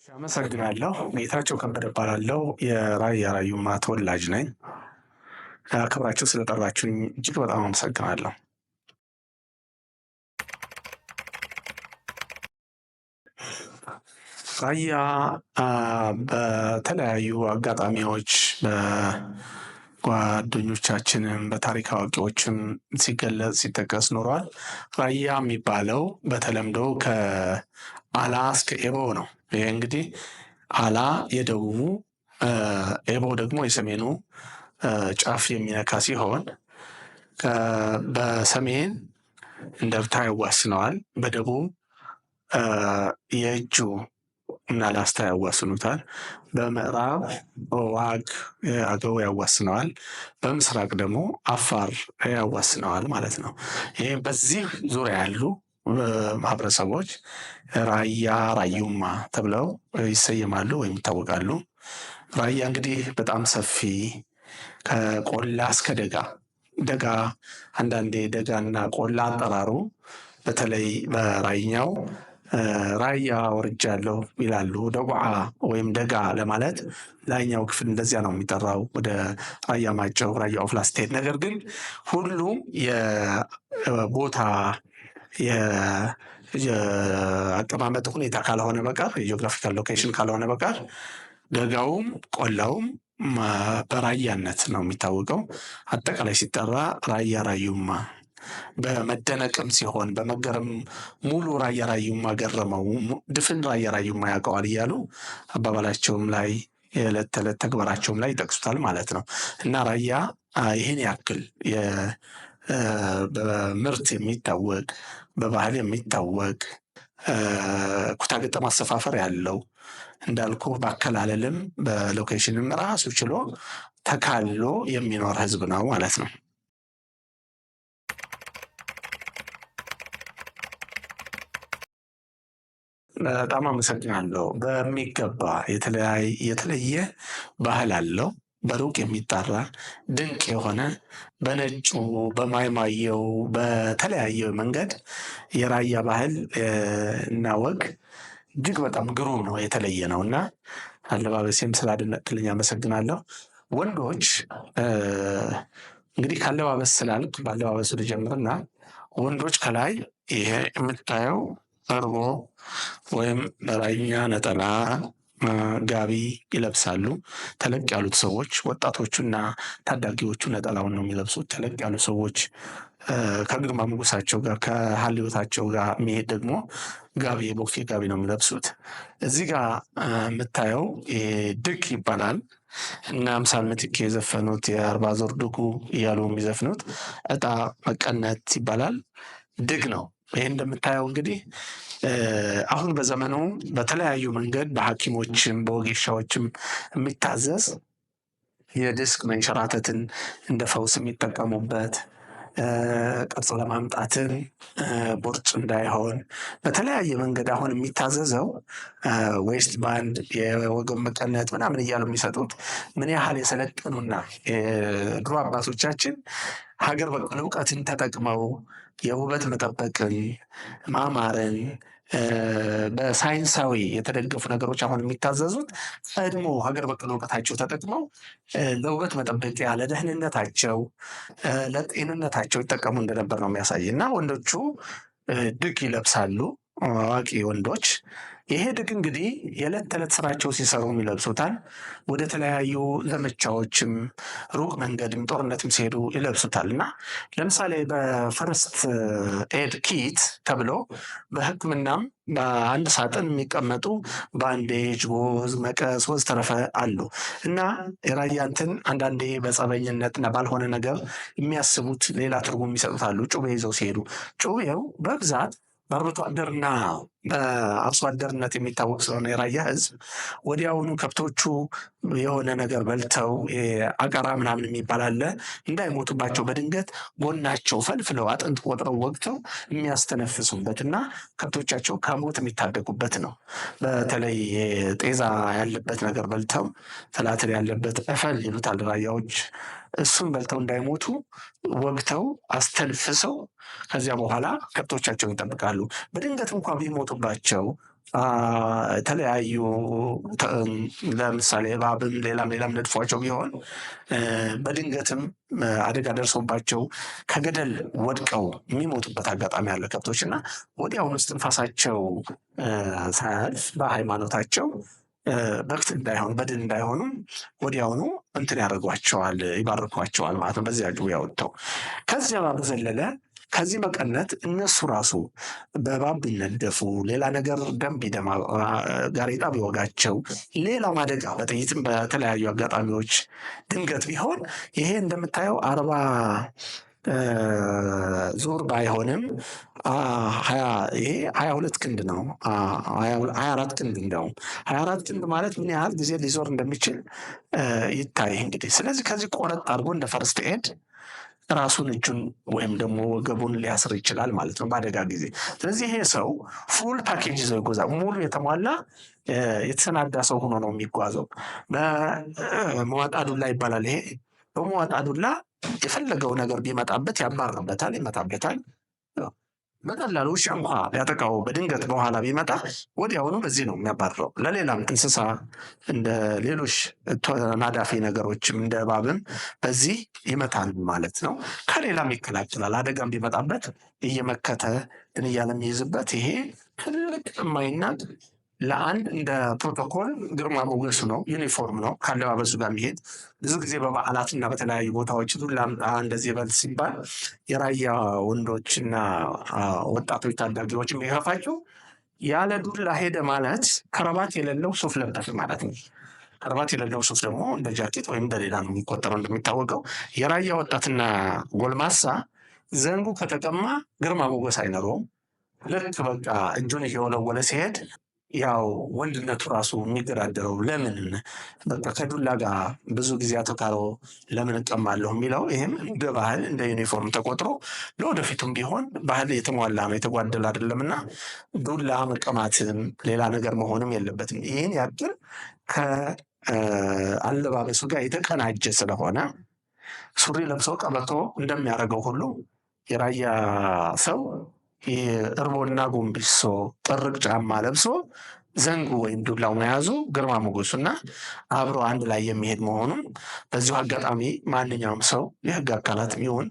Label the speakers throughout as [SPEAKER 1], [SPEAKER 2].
[SPEAKER 1] አመሰግናለሁ። ጌታቸው ከበደ እባላለሁ። የራያ ራዩማ ተወላጅ ነኝ። አክብራችሁ ስለጠራችሁኝ እጅግ በጣም አመሰግናለሁ። ራያ በተለያዩ አጋጣሚዎች በጓደኞቻችንም በታሪክ አዋቂዎችም ሲገለጽ ሲጠቀስ ኖሯል። ራያ የሚባለው በተለምዶ ከአላ እስከ ኤቦ ነው። ይሄ እንግዲህ አላ የደቡቡ ኤቦ ደግሞ የሰሜኑ ጫፍ የሚነካ ሲሆን በሰሜን እንደርታ ያዋስነዋል፣ በደቡብ የእጁ እና ላስታ ያዋስኑታል፣ በምዕራብ ዋግ አገው ያዋስነዋል፣ በምስራቅ ደግሞ አፋር ያዋስነዋል ማለት ነው። ይህ በዚህ ዙሪያ ያሉ ማህበረሰቦች ራያ ራዩማ ተብለው ይሰየማሉ ወይም ይታወቃሉ። ራያ እንግዲህ በጣም ሰፊ ከቆላ እስከ ደጋ አንዳንዴ ደጋና ቆላ አጠራሩ በተለይ በራይኛው ራያ ወርጃለሁ ይላሉ። ደጉዓ ወይም ደጋ ለማለት ላይኛው ክፍል እንደዚያ ነው የሚጠራው ወደ ራያ ማጨው ራያ ኦፍላ ስትሄድ። ነገር ግን ሁሉም የቦታ የአቀማመጥ ሁኔታ ካልሆነ በቀር የጂኦግራፊካል ሎኬሽን ካልሆነ በቀር ደጋውም ቆላውም በራያነት ነው የሚታወቀው። አጠቃላይ ሲጠራ ራያ ራዩማ፣ በመደነቅም ሲሆን በመገረም ሙሉ ራያ ራዩማ ገረመው፣ ድፍን ራያ ራዩማ ያውቀዋል እያሉ አባባላቸውም ላይ የዕለት ተዕለት ተግባራቸውም ላይ ይጠቅሱታል ማለት ነው። እና ራያ ይህን ያክል በምርት የሚታወቅ በባህል የሚታወቅ ኩታገጠም አሰፋፈር ያለው እንዳልኩ በአከላለልም በሎኬሽንም ራሱ ችሎ ተካሎ የሚኖር ህዝብ ነው ማለት ነው። በጣም አመሰግናለሁ። በሚገባ የተለየ ባህል አለው። በሩቅ የሚጠራ ድንቅ የሆነ በነጩ በማይማየው በተለያየ መንገድ የራያ ባህል እና ወግ እጅግ በጣም ግሩም ነው፣ የተለየ ነው እና አለባበሴም ስላደነቅልኝ አመሰግናለሁ። ወንዶች እንግዲህ ካለባበስ ስላልክ ባለባበሱ ልጀምርና ወንዶች ከላይ ይሄ የምታየው አርቦ ወይም በራይኛ ነጠላ ጋቢ ይለብሳሉ። ተለቅ ያሉት ሰዎች ወጣቶቹና ታዳጊዎቹ ነጠላውን ነው የሚለብሱት። ተለቅ ያሉ ሰዎች ከግርማ ሞገሳቸው ጋር ከሀልዮታቸው ጋር የሚሄድ ደግሞ ጋቢ የቦፌ ጋቢ ነው የሚለብሱት። እዚህ ጋር የምታየው ድግ ይባላል እና አምሳል ምትኬ የዘፈኑት የአርባ ዞር ድጉ እያሉ የሚዘፍኑት እጣ መቀነት ይባላል። ድግ ነው። ይሄ እንደምታየው እንግዲህ አሁን በዘመኑ በተለያዩ መንገድ በሐኪሞችም በወጌሻዎችም የሚታዘዝ የዲስክ መንሸራተትን እንደ ፈውስ የሚጠቀሙበት ቅርጽ ለማምጣትን ቦርጭ እንዳይሆን በተለያየ መንገድ አሁን የሚታዘዘው ዌስት ባንድ የወገብ መቀነት ምናምን እያሉ የሚሰጡት ምን ያህል የሰለጠኑና ድሮ አባቶቻችን ሀገር በቀል እውቀትን ተጠቅመው የውበት መጠበቅን ማማርን በሳይንሳዊ የተደገፉ ነገሮች አሁን የሚታዘዙት ቀድሞ ሀገር በቀል እውቀታቸው ተጠቅመው ለውበት መጠበቂያ ለደህንነታቸው ለጤንነታቸው ይጠቀሙ እንደነበር ነው የሚያሳይ። እና ወንዶቹ ድግ ይለብሳሉ፣ አዋቂ ወንዶች። ይሄ ድግ እንግዲህ የዕለት ተዕለት ስራቸው ሲሰሩ ይለብሱታል። ወደ ተለያዩ ዘመቻዎችም ሩቅ መንገድም ጦርነትም ሲሄዱ ይለብሱታል። እና ለምሳሌ በፈርስት ኤድ ኪት ተብሎ በሕክምናም በአንድ ሳጥን የሚቀመጡ ባንዴጅ፣ ቦዝ፣ መቀስ ወዘተረፈ አሉ። እና የራያ እንትን አንዳንዴ በጸበኝነት እና ባልሆነ ነገር የሚያስቡት ሌላ ትርጉም የሚሰጡት አሉ። ጩቤ ይዘው ሲሄዱ ጩቤው በብዛት በአርብቶ አደርና በአርሶ አደርነት የሚታወቅ ስለሆነ የራያ ህዝብ ወዲያውኑ ከብቶቹ የሆነ ነገር በልተው አቀራ ምናምን የሚባል አለ እንዳይሞቱባቸው በድንገት ጎናቸው ፈልፍለው አጥንት ቆጥረው ወግተው የሚያስተነፍሱበት እና ከብቶቻቸው ከሞት የሚታደጉበት ነው። በተለይ ጤዛ ያለበት ነገር በልተው ትላትል ያለበት እፈል ይሉታል ራያዎች። እሱን በልተው እንዳይሞቱ ወግተው አስተንፍሰው ከዚያ በኋላ ከብቶቻቸውን ይጠብቃሉ። በድንገት እንኳን ቢሞቱባቸው የተለያዩ ለምሳሌ እባብም ሌላም ነድፏቸው ቢሆን በድንገትም አደጋ ደርሶባቸው ከገደል ወድቀው የሚሞቱበት አጋጣሚ አለ ከብቶች እና ወዲያውኑ እስትንፋሳቸው ሳያልፍ በሃይማኖታቸው በክት እንዳይሆን በድን እንዳይሆኑ ወዲያውኑ እንትን ያደርጓቸዋል፣ ይባርኳቸዋል ማለት ነው። በዚያ ጩቤ ያወጥተው ከዚያ በዘለለ ከዚህ መቀነት እነሱ ራሱ በእባብ ቢነደፉ ሌላ ነገር ደም ቢደማ ጋሬጣ ቢወጋቸው ሌላም አደጋ በጥይትም በተለያዩ አጋጣሚዎች ድንገት ቢሆን ይሄ እንደምታየው 40 ዙር ባይሆንም ይሄ 22 ክንድ ነው። 24 ክንድ እንደውም 24 ክንድ ማለት ምን ያህል ጊዜ ሊዞር እንደሚችል ይታይ እንግዲህ። ስለዚህ ከዚህ ቆረጥ አድርጎ እንደ ፈርስት ኤድ ራሱን እጁን ወይም ደግሞ ወገቡን ሊያስር ይችላል ማለት ነው በአደጋ ጊዜ። ስለዚህ ይሄ ሰው ፉል ፓኬጅ ይዘው ይጓዛል። ሙሉ የተሟላ የተሰናዳ ሰው ሆኖ ነው የሚጓዘው። በመዋጣ ዱላ ይባላል ይሄ። በመዋጣ ዱላ የፈለገው ነገር ቢመጣበት ያባርበታል፣ ይመታበታል። በቀላሉ ውሻ እንኳ ያጠቃው በድንገት በኋላ ቢመጣ ወዲያውኑ በዚህ ነው የሚያባርረው። ለሌላም እንስሳ እንደ ሌሎች ተናዳፊ ነገሮችም እንደ እባብም በዚህ ይመታል ማለት ነው። ከሌላም ይከላከላል። አደጋም ቢመጣበት እየመከተ እያለ የሚይዝበት ይሄ ትልቅ የማይናቅ ለአንድ እንደ ፕሮቶኮል ግርማ ሞገሱ ነው። ዩኒፎርም ነው ከአለባበሱ ጋር የሚሄድ። ብዙ ጊዜ በበዓላትና በተለያዩ ቦታዎች ዱላ እንደዚህ በል ሲባል የራያ ወንዶችና ወጣቶች ታዳጊዎች የሚከፋቸው ያለ ዱላ ሄደ ማለት ከረባት የሌለው ሱፍ ለበሰ ማለት ነው። ከረባት የሌለው ሱፍ ደግሞ እንደ ጃኬት ወይም እንደሌላ ነው የሚቆጠረው። እንደሚታወቀው የራያ ወጣትና ጎልማሳ ዘንጉ ከተቀማ ግርማ ሞገስ አይኖረውም። ልክ በቃ እጁን እየወለወለ ሲሄድ ያው ወንድነቱ ራሱ የሚገዳደረው ለምን በቃ ከዱላ ጋር ብዙ ጊዜ አተካሮ ለምን እቀማለሁ የሚለው ይህም እንደ ባህል እንደ ዩኒፎርም ተቆጥሮ ለወደፊቱም ቢሆን ባህል የተሟላ ነው፣ የተጓደል አይደለም እና ዱላ መቀማትም ሌላ ነገር መሆንም የለበትም። ይህን ያክል ከአለባበሱ ጋር የተቀናጀ ስለሆነ ሱሪ ለብሶ ቀበቶ እንደሚያደርገው ሁሉ የራያ ሰው እርቦና ጎንቢሶ ጥርቅ ጫማ ለብሶ ዘንጉ ወይም ዱላው መያዙ ግርማ ሞገሱና አብሮ አንድ ላይ የሚሄድ መሆኑን በዚሁ አጋጣሚ ማንኛውም ሰው የህግ አካላት ይሁን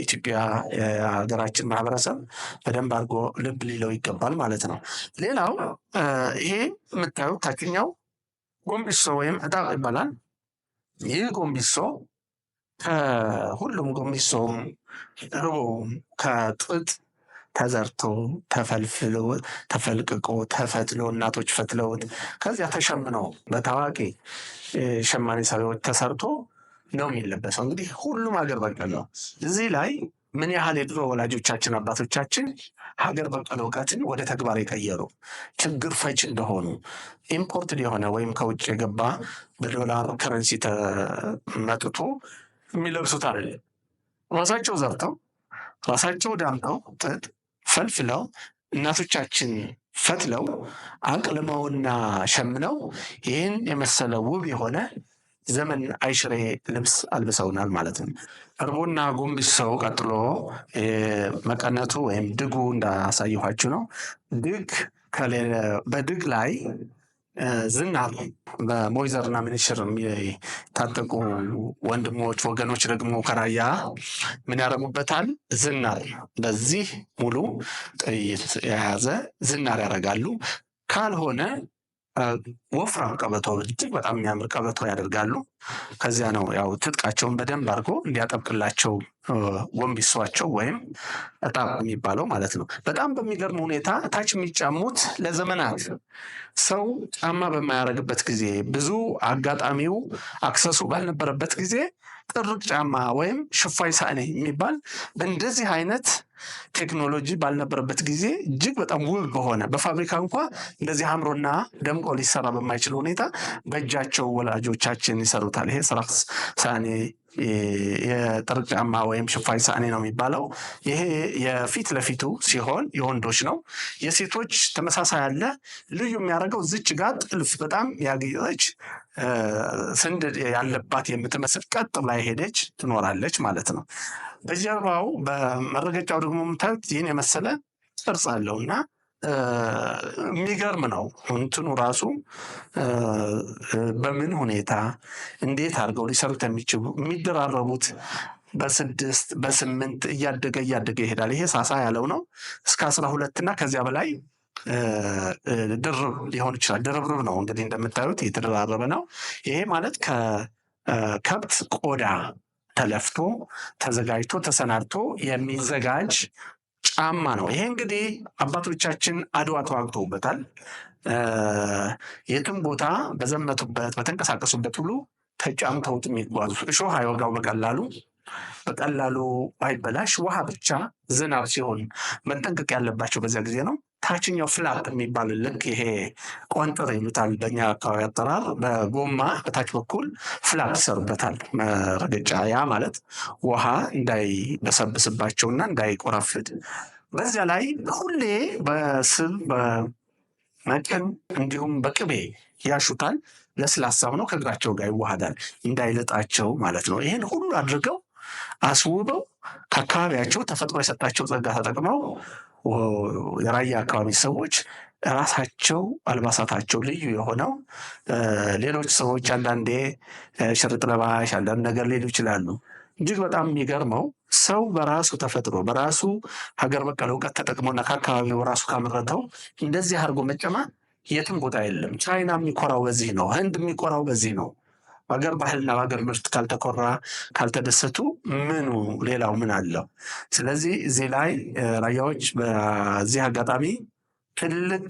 [SPEAKER 1] ኢትዮጵያ የሀገራችን ማህበረሰብ በደንብ አድርጎ ልብ ሊለው ይገባል ማለት ነው። ሌላው ይሄ የምታዩት ታችኛው ጎንቢሶ ወይም ዕጣ ይባላል። ይህ ጎንቢሶ ከሁሉም ጎንቢሶም እርቦም ከጥጥ ተዘርቶ ተፈልፍሎ ተፈልቅቆ ተፈትሎ እናቶች ፈትለውት ከዚያ ተሸምኖ በታዋቂ ሸማኔ ሰሪዎች ተሰርቶ ነው የሚለበሰው። እንግዲህ ሁሉም ሀገር በቀል ነው። እዚህ ላይ ምን ያህል የድሮ ወላጆቻችን አባቶቻችን ሀገር በቀል እውቀትን ወደ ተግባር የቀየሩ ችግር ፈች እንደሆኑ ኢምፖርትድ የሆነ ወይም ከውጭ የገባ በዶላር ከረንሲ ተመጥቶ የሚለብሱት አይደለም። ራሳቸው ዘርተው ራሳቸው ዳምጠው ጥጥ ፈልፍለው እናቶቻችን ፈትለው አቅልመውና ሸምነው ይህን የመሰለ ውብ የሆነ ዘመን አይሽሬ ልብስ አልብሰውናል ማለት ነው። እርቦና ጎንቢሶው ቀጥሎ መቀነቱ ወይም ድጉ እንዳሳየኋችሁ ነው። ድግ በድግ ላይ ዝናር በሞይዘርና ምንሽር የታጠቁ ወንድሞች ወገኖች ደግሞ ከራያ ምን ያደርጉበታል? ዝናር በዚህ ሙሉ ጥይት የያዘ ዝናር ያደርጋሉ። ካልሆነ ወፍራም ቀበቶ እጅግ በጣም የሚያምር ቀበቶ ያደርጋሉ። ከዚያ ነው ያው ትጥቃቸውን በደንብ አድርጎ እንዲያጠብቅላቸው ጎንቢሷቸው ወይም ዕጣ የሚባለው ማለት ነው። በጣም በሚገርም ሁኔታ ታች የሚጫሙት ለዘመናት ሰው ጫማ በማያደርግበት ጊዜ ብዙ አጋጣሚው አክሰሱ ባልነበረበት ጊዜ ጥርቅ ጫማ ወይም ሽፋይ ሳኔ የሚባል በእንደዚህ አይነት ቴክኖሎጂ ባልነበረበት ጊዜ እጅግ በጣም ውብ በሆነ በፋብሪካ እንኳ እንደዚህ አምሮና ደምቆ ሊሰራ በማይችል ሁኔታ በእጃቸው ወላጆቻችን ይሰሩታል። ይሄ ስራክስ ሳኔ የጥርቅ ጫማ ወይም ሽፋይ ሳኔ ነው የሚባለው። ይሄ የፊት ለፊቱ ሲሆን የወንዶች ነው። የሴቶች ተመሳሳይ አለ። ልዩ የሚያደርገው ዝች ጋር ጥልፍ በጣም ያጌጠች ስንድ ያለባት የምትመስል ቀጥ ላይ ሄደች ትኖራለች ማለት ነው። በጀርባው በመረገጫው ደግሞ የምታዩት ይህን የመሰለ ቅርጽ አለው እና የሚገርም ነው እንትኑ ራሱ በምን ሁኔታ እንዴት አድርገው ሊሰሩት የሚችሉ የሚደራረቡት በ6 በ8 እያደገ ይሄዳል። ይሄ ሳሳ ያለው ነው እስከ 12 እና ከዚያ በላይ ድርብ ሊሆን ይችላል። ድርብርብ ነው እንግዲህ እንደምታዩት የተደራረበ ነው። ይሄ ማለት ከከብት ቆዳ ተለፍቶ ተዘጋጅቶ ተሰናድቶ የሚዘጋጅ ጫማ ነው። ይሄ እንግዲህ አባቶቻችን አድዋ ተዋግተውበታል። የትም ቦታ በዘመቱበት በተንቀሳቀሱበት ሁሉ ተጫምተውት የሚጓዙ እሾህ አይወጋው በቀላሉ አይበላሽ። ውሃ ብቻ ዝናብ ሲሆን መጠንቀቅ ያለባቸው በዚያ ጊዜ ነው። ታችኛው ፍላፕ የሚባል ልክ ይሄ ቆንጥር ይሉታል በእኛ አካባቢ አጠራር፣ በጎማ በታች በኩል ፍላፕ ይሰሩበታል መረገጫ። ያ ማለት ውሃ እንዳይበሰብስባቸውና እንዳይቆራፍድ። በዚያ ላይ ሁሌ በስብ በመቅን እንዲሁም በቅቤ ያሹታል። ለስላሳ ሆኖ ከእግራቸው ጋር ይዋሃዳል እንዳይልጣቸው ማለት ነው። ይህን ሁሉ አድርገው አስውበው ከአካባቢያቸው ተፈጥሮ የሰጣቸው ጸጋ ተጠቅመው የራያ አካባቢ ሰዎች ራሳቸው አልባሳታቸው ልዩ የሆነው ሌሎች ሰዎች አንዳንዴ ሽርጥ ለባሽ አንዳንድ ነገር ሊሉ ይችላሉ። እጅግ በጣም የሚገርመው ሰው በራሱ ተፈጥሮ በራሱ ሀገር በቀል እውቀት ተጠቅሞና ከአካባቢው ራሱ ካመረተው እንደዚህ አድርጎ መጨማ የትም ቦታ የለም። ቻይና የሚኮራው በዚህ ነው። ህንድ የሚኮራው በዚህ ነው። በሀገር ባህልና በሀገር ምርት ካልተኮራ ካልተደሰቱ ምኑ ሌላው ምን አለው? ስለዚህ እዚህ ላይ ራያዎች በዚህ አጋጣሚ ትልቅ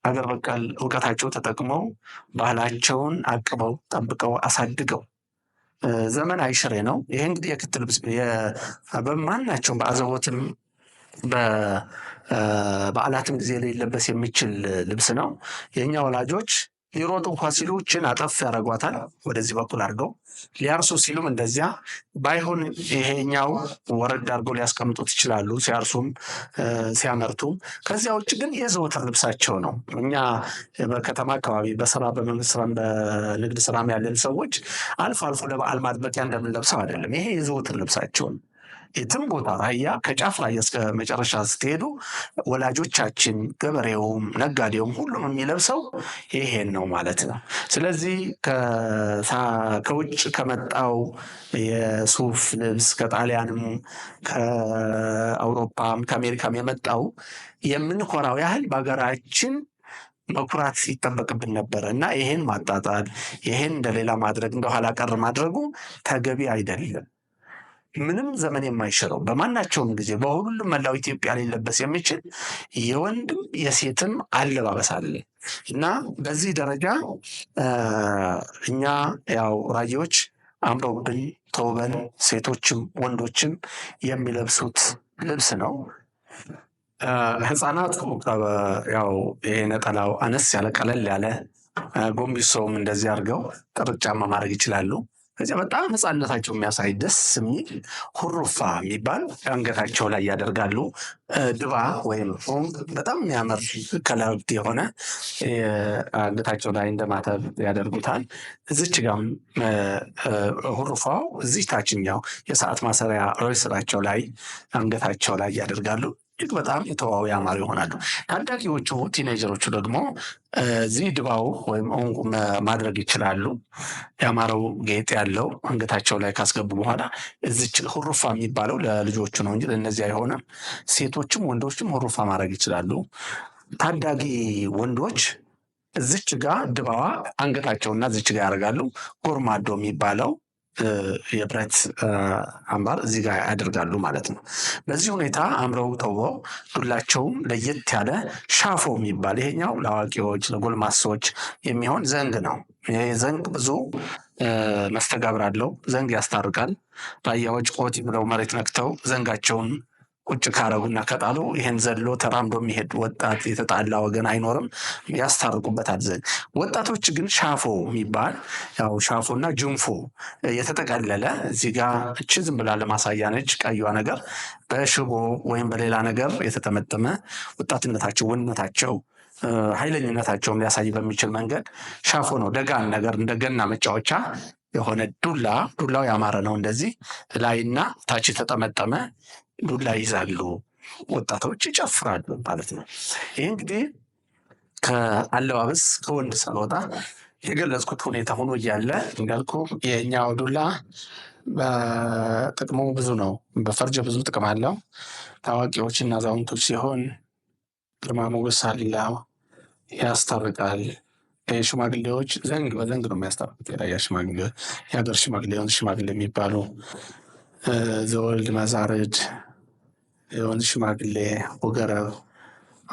[SPEAKER 1] ሀገር በቀል እውቀታቸው ተጠቅመው ባህላቸውን አቅበው ጠብቀው አሳድገው ዘመን አይሽሬ ነው። ይሄ እንግዲህ የክት ልብስ በማናቸውም በአዘቦትም በበዓላትም ጊዜ ሊለበስ የሚችል ልብስ ነው። የእኛ ወላጆች ሊሮጡ እንኳ ሲሉ ችን አጠፍ ያደርጓታል ወደዚህ በኩል አድርገው፣ ሊያርሱ ሲሉም እንደዚያ ባይሆን ይሄኛው ወረድ አድርገው ሊያስቀምጡት ይችላሉ ሲያርሱም ሲያመርቱም። ከዚያ ውጭ ግን የዘወትር ልብሳቸው ነው። እኛ በከተማ አካባቢ በስራ በመንግስት ስራ በንግድ ስራም ያለን ሰዎች አልፎ አልፎ ለበዓል ማድመቂያ እንደምንለብሰው አይደለም። ይሄ የዘወትር ልብሳቸው ነው። የትም ቦታ ራያ ከጫፍ ላይ እስከ መጨረሻ ስትሄዱ ወላጆቻችን ገበሬውም ነጋዴውም ሁሉም የሚለብሰው ይሄን ነው ማለት ነው። ስለዚህ ከውጭ ከመጣው የሱፍ ልብስ ከጣሊያንም ከአውሮፓም ከአሜሪካም የመጣው የምንኮራው ያህል በሀገራችን መኩራት ይጠበቅብን ነበረ እና ይሄን ማጣጣል ይሄን እንደሌላ ማድረግ እንደኋላ ቀር ማድረጉ ተገቢ አይደለም። ምንም ዘመን የማይሽረው በማናቸውም ጊዜ በሁሉም መላው ኢትዮጵያ ሊለበስ የሚችል የወንድም የሴትም አለባበስ አለ እና በዚህ ደረጃ እኛ ያው ራያዎች አምረውብን ተውበን ሴቶችም ወንዶችም የሚለብሱት ልብስ ነው። ህፃናት ያው ይሄ ነጠላው አነስ ያለ ቀለል ያለ ጎንቢሶም እንደዚህ አድርገው ጥርቅ ጫማ ማድረግ ይችላሉ። ከዚያ በጣም ህፃንነታቸው የሚያሳይ ደስ የሚል ሁሩፋ የሚባል አንገታቸው ላይ ያደርጋሉ። ድባ ወይም በጣም የሚያምር ከለርድ የሆነ አንገታቸው ላይ እንደማተብ ያደርጉታል። እዚች ጋም ሁሩፋው እዚህ ታችኛው የሰዓት ማሰሪያ ሮይስራቸው ላይ አንገታቸው ላይ ያደርጋሉ። እጅግ በጣም የተዋቡ ያማሩ ይሆናሉ። ታዳጊዎቹ ቲኔጀሮቹ ደግሞ እዚህ ድባው ወይም ማድረግ ይችላሉ። ያማረው ጌጥ ያለው አንገታቸው ላይ ካስገቡ በኋላ እዚች ሁሩፋ የሚባለው ለልጆቹ ነው እንጂ ለእነዚህ አይሆንም። ሴቶችም ወንዶችም ሁሩፋ ማድረግ ይችላሉ። ታዳጊ ወንዶች እዚች ጋር ድባዋ አንገታቸውና እዚች ጋር ያደርጋሉ። ጎርማዶ የሚባለው የብረት አምባር እዚህ ጋር ያደርጋሉ ማለት ነው። በዚህ ሁኔታ አምረው ተውበው ዱላቸውም ለየት ያለ ሻፎ የሚባል ይሄኛው ለአዋቂዎች ለጎልማሶች የሚሆን ዘንግ ነው። ይሄ ዘንግ ብዙ መስተጋብር አለው። ዘንግ ያስታርቃል። ራያዎች ቆቲ ብለው መሬት ነክተው ዘንጋቸውን ቁጭ ካረጉና ከጣሉ ይሄን ዘሎ ተራምዶ የሚሄድ ወጣት የተጣላ ወገን አይኖርም፣ ያስታርቁበታል ዘንግ። ወጣቶች ግን ሻፎ የሚባል ያው ሻፎና ጅንፎ የተጠቀለለ እዚህ ጋር እቺ ዝም ብላ ለማሳያ ነች። ቀዩዋ ነገር በሽቦ ወይም በሌላ ነገር የተጠመጠመ ወጣትነታቸው ወንነታቸው ኃይለኝነታቸውን ሊያሳይ በሚችል መንገድ ሻፎ ነው። ደጋን ነገር እንደገና መጫወቻ የሆነ ዱላው ያማረ ነው። እንደዚህ ላይና ታች የተጠመጠመ ዱላ ይዛሉ ወጣቶች ይጨፍራሉ ማለት ነው። ይህ እንግዲህ ከአለባበስ ከወንድ ሳልወጣ የገለጽኩት ሁኔታ ሆኖ እያለ እንዳልኩ የእኛው ዱላ በጥቅሙ ብዙ ነው። በፈርጀ ብዙ ጥቅም አለው። ታዋቂዎችና አዛውንቶች ሲሆን ግርማ ሞገስ አለው፣ ያስታርቃል። ሽማግሌዎች ዘንግ በዘንግ ነው የሚያስታርቁት። የራያ ሽማግሌ፣ የሀገር ሽማግሌ፣ የወንዝ ሽማግሌ የሚባሉ ዘወልድ መዛርድ፣ የወንዝ ሽማግሌ፣ ወገረብ፣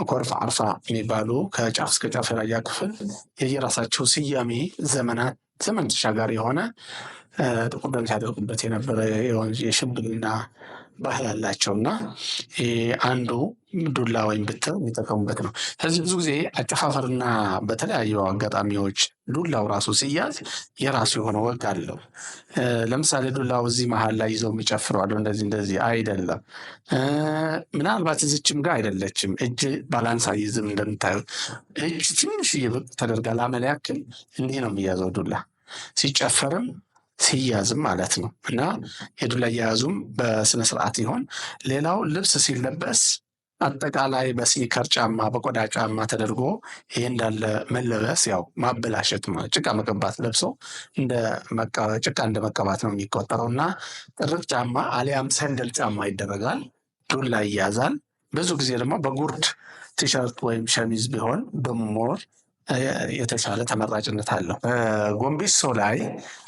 [SPEAKER 1] ኮርፋ፣ አርፋ የሚባሉ ከጫፍ እስከ ጫፍ የራያ ክፍል የየራሳቸው ስያሜ ዘመን ተሻጋሪ የሆነ ጥቁር ደም ሲያደርጉበት የነበረ የሽምግልና ባህል አላቸው እና አንዱ ዱላ ወይም ብትር የሚጠቀሙበት ነው። ስለዚህ ብዙ ጊዜ አጨፋፈርና በተለያዩ አጋጣሚዎች ዱላው ራሱ ሲያዝ የራሱ የሆነ ወግ አለው። ለምሳሌ ዱላው እዚህ መሀል ላይ ይዘው የሚጨፍረዋሉ እንደዚህ አይደለም። ምናልባት እዚችም ጋር አይደለችም። እጅ ባላንስ አይዝም። እንደምታዩት እጅ ትንሽ ተደርጋ ላመል ያክል እንዲህ ነው የሚያዘው ዱላ ሲጨፈርም ሲያዝም ማለት ነው። እና የዱላ አያያዙም በስነ ስርዓት ይሆን። ሌላው ልብስ ሲለበስ አጠቃላይ በስኒከር ጫማ በቆዳ ጫማ ተደርጎ ይሄ እንዳለ መለበስ ያው ማበላሸት ጭቃ መቀባት ለብሶ ጭቃ እንደ መቀባት ነው የሚቆጠረው እና ጥርቅ ጫማ አሊያም ሰንደል ጫማ ይደረጋል። ዱላ ይያዛል። ብዙ ጊዜ ደግሞ በጉርድ ቲሸርት ወይም ሸሚዝ ቢሆን በሞር የተሻለ ተመራጭነት አለው። ጎንቢሶ ላይ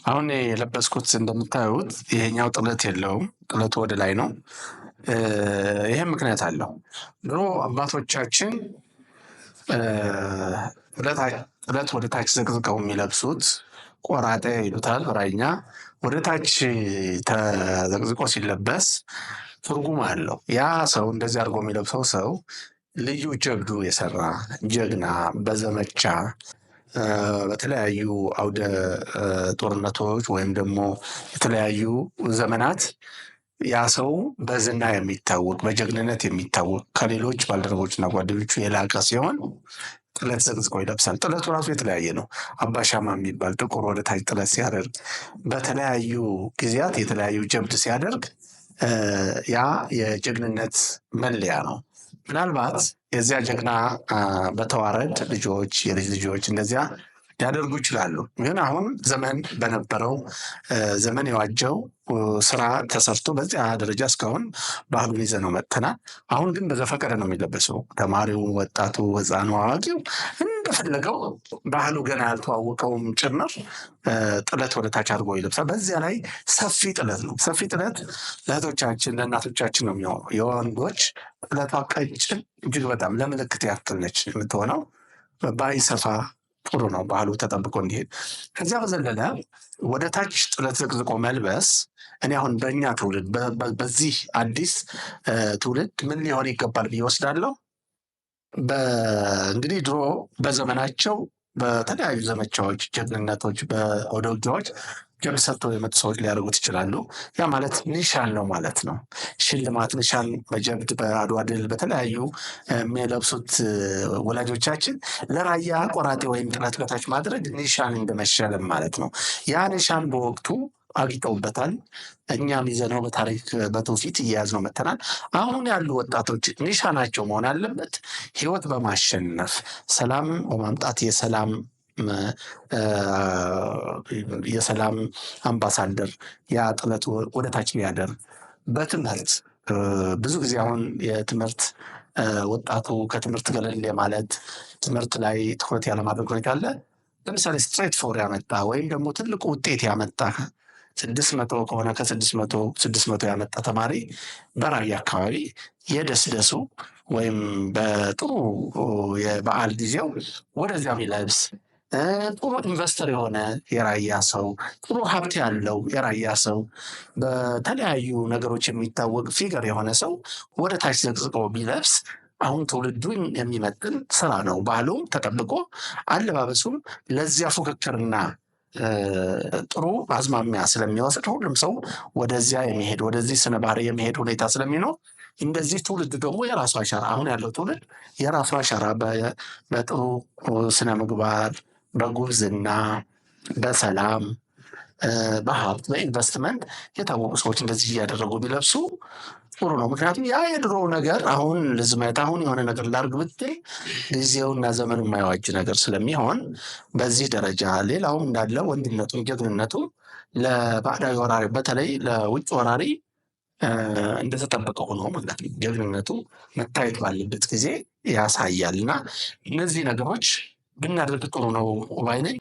[SPEAKER 1] አሁን የለበስኩት እንደምታዩት ይሄኛው ጥለት የለውም። ጥለቱ ወደ ላይ ነው። ይሄም ምክንያት አለው። ድሮ አባቶቻችን ጥለት ወደ ታች ዘቅዝቀው የሚለብሱት ቆራጤ ይሉታል በራይኛ። ወደ ታች ተዘቅዝቆ ሲለበስ ትርጉም አለው። ያ ሰው እንደዚህ አድርጎ የሚለብሰው ሰው ልዩ ጀብዱ የሰራ ጀግና፣ በዘመቻ በተለያዩ አውደ ጦርነቶች ወይም ደግሞ የተለያዩ ዘመናት ያ ሰው በዝና የሚታወቅ በጀግንነት የሚታወቅ ከሌሎች ባልደረቦችና ጓደኞቹ የላቀ ሲሆን ጥለት ዘቅዝቆ ይለብሳል። ጥለቱ ራሱ የተለያየ ነው። አባሻማ የሚባል ጥቁር ወደ ታች ጥለት ሲያደርግ በተለያዩ ጊዜያት የተለያዩ ጀብድ ሲያደርግ ያ የጀግንነት መለያ ነው። ምናልባት የዚያ ጀግና በተዋረድ ልጆች የልጅ ልጆች እንደዚያ ሊያደርጉ ይችላሉ። ግን አሁን ዘመን በነበረው ዘመን የዋጀው ስራ ተሰርቶ በዚያ ደረጃ እስካሁን ባህሉን ይዘነው መጥተናል። አሁን ግን በዘፈቀደ ነው የሚለበሰው። ተማሪው፣ ወጣቱ፣ ህፃኑ፣ አዋቂው እንደፈለገው ባህሉ ገና ያልተዋወቀውም ጭምር ጥለት ወደ ታች አድርጎ ይለብሳል። በዚያ ላይ ሰፊ ጥለት ነው። ሰፊ ጥለት ለእህቶቻችን ለእናቶቻችን ነው የሚሆነው። የወንዶች ጥለቷ ቀጭን እጅግ በጣም ለምልክት ያክል ነች የምትሆነው። ባይሰፋ ጥሩ ነው፣ ባህሉ ተጠብቆ እንዲሄድ። ከዚያ በዘለለ ወደ ታች ጥለት ዘቅዝቆ መልበስ እኔ አሁን በእኛ ትውልድ በዚህ አዲስ ትውልድ ምን ሊሆን ይገባል ብዬ ወስዳለሁ። እንግዲህ ድሮ በዘመናቸው በተለያዩ ዘመቻዎች፣ ጀግንነቶች፣ በአውደ ውጊያዎች ጀብድ ሰርተው የመጡ ሰዎች ሊያደርጉት ይችላሉ። ያ ማለት ኒሻን ነው ማለት ነው። ሽልማት ኒሻን በጀብድ በአድዋ ድል በተለያዩ የሚለብሱት ወላጆቻችን ለራያ ቆራጤ ወይም ጥለት በታች ማድረግ ኒሻን እንደመሸለም ማለት ነው። ያ ኒሻን በወቅቱ አጊጠውበታል። እኛም ይዘነው በታሪክ በትውፊት እየያዝነው መጥተናል። አሁን ያሉ ወጣቶች ኒሻናቸው መሆን አለበት ህይወት በማሸነፍ ሰላም በማምጣት የሰላም አምባሳደር ያ ጥለት ወደ ታች ሊያደርግ በትምህርት ብዙ ጊዜ አሁን የትምህርት ወጣቱ ከትምህርት ገለል ማለት ትምህርት ላይ ትኩረት ያለማድረግ ሁኔታ አለ። ለምሳሌ ስትሬት ፎር ያመጣ ወይም ደግሞ ትልቁ ውጤት ያመጣ 600 ከሆነ ከ600 ያመጣ ተማሪ በራያ አካባቢ የደስደሱ ወይም በጥሩ የበዓል ጊዜው ወደዚያ የሚለብስ ጥሩ ኢንቨስተር የሆነ የራያ ሰው፣ ጥሩ ሀብት ያለው የራያ ሰው፣ በተለያዩ ነገሮች የሚታወቅ ፊገር የሆነ ሰው ወደ ታች ዘቅዝቆ ቢለብስ አሁን ትውልዱን የሚመጥን ስራ ነው። ባህሉም ተጠብቆ አለባበሱም ለዚያ ፉክክርና ጥሩ አዝማሚያ ስለሚወስድ ሁሉም ሰው ወደዚያ የሚሄድ ወደዚህ ስነ ባህሪ የሚሄድ ሁኔታ ስለሚኖር እንደዚህ ትውልድ ደግሞ የራሱ አሻራ አሁን ያለው ትውልድ የራሱ አሻራ በጥሩ ስነ ምግባር፣ በጉብዝና፣ በሰላም፣ በሀብት፣ በኢንቨስትመንት የታወቁ ሰዎች እንደዚህ እያደረጉ ቢለብሱ ጥሩ ነው። ምክንያቱም ያ የድሮ ነገር አሁን ልዝመት አሁን የሆነ ነገር ላርግ ብትል ጊዜውና ዘመኑ የማይዋጅ ነገር ስለሚሆን በዚህ ደረጃ ሌላውም እንዳለ ወንድነቱን ጀግንነቱ ለባዕዳዊ ወራሪ በተለይ ለውጭ ወራሪ እንደተጠበቀ ሆኖ ማለት ነው። ጀግንነቱ መታየት ባለበት ጊዜ ያሳያል እና እነዚህ ነገሮች ብናደርግ ጥሩ ነው ባይ ነኝ።